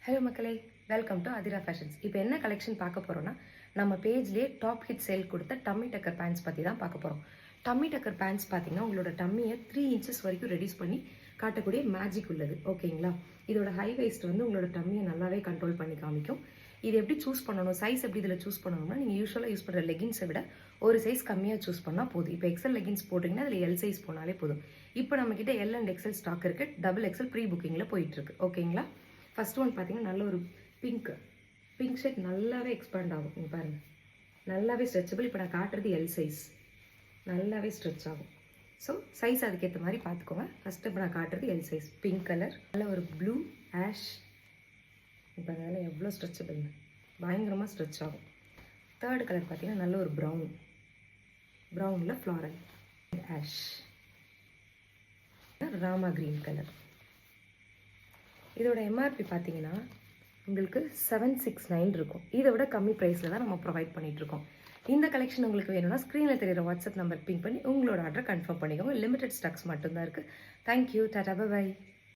Hello மக்களே, welcome to Athira fashions. இப்போ என்ன கலெக்ஷன் பார்க்க போகிறோன்னா, நம்ம பேஜ்லேயே டாப் ஹிட் சேல் கொடுத்த டம்மி டக்கர் பேண்ட்ஸ் பற்றி தான் பார்க்க போகிறோம். டம்மி டக்கர் பேண்ட்ஸ் பார்த்தீங்கன்னா உங்களோட டம்மியை 3 inches வரைக்கும் ரெடியூஸ் பண்ணி காட்டக்கூடிய மேஜிக் உள்ளது. ஓகேங்களா? இதோட ஹை வேஸ்ட் வந்து உங்களோட டம்மியை நல்லாவே கண்ட்ரோல் பண்ணி காமிக்கும். இது எப்படி சூஸ் பண்ணணும், சைஸ் எப்படி இதில் சூஸ் பண்ணணும்னா, நீங்கள் யூஸ்வலாக யூஸ் பண்ணுற லெகின்ஸை விட ஒரு சைஸ் கம்மியாக சூஸ் பண்ணால் போதும். இப்போ எக்ஸல் லெகின்ஸ் போட்டிங்கன்னா அதில் எல் சைஸ் போனாலே போதும். இப்போ நம்மக்கிட்ட எல் அண்ட் எக்ஸல் ஸ்டாக் இருக்குது. டபுள் எக்ஸல் ப்ரீ புக்கிங்கில் போயிட்டுருக்கு. ஓகேங்களா? ஃபஸ்ட் ஒன் பார்த்தீங்கன்னா நல்ல ஒரு பிங்க் ஷேட் நல்லாவே எக்ஸ்பேண்ட் ஆகும். நீங்கள் பாருங்கள், நல்லாவே ஸ்ட்ரெச்சபிள். இப்போ நான் காட்டுறது எல் சைஸ், நல்லாவே ஸ்ட்ரெச் ஆகும். ஸோ சைஸ் அதுக்கேற்ற மாதிரி பார்த்துக்கோங்க. ஃபஸ்ட்டு இப்போ நான் காட்டுறது எல் சைஸ், பிங்க் கலர், நல்ல ஒரு ப்ளூ ஆஷ். இப்போ அதனால் எவ்வளோ ஸ்ட்ரெச்சபிள், பயங்கரமாக ஸ்ட்ரெச் ஆகும். தேர்ட் கலர் பார்த்தீங்கன்னா நல்ல ஒரு ப்ரௌனில் floral ash, Rama green colour. இதோட எம்ஆர்பி பார்த்தீங்கன்னா உங்களுக்கு 769 இருக்கும். இதை விட கம்மி ப்ரைஸில் தான் நம்ம ப்ரொவைட் பண்ணிகிட்ருக்கோம். இந்த கலெக்ஷன் உங்களுக்கு வேணும்னா ஸ்க்ரீனில் தெரியுற வாட்ஸ்அப் நம்பர் பிங்க் பண்ணி உங்களோட ஆர்டர் கன்ஃபார்ம் பண்ணிக்கோங்க. லிமிடெட் ஸ்டாக்ஸ் மட்டும்தான் இருக்குது. Thank you, tata, by.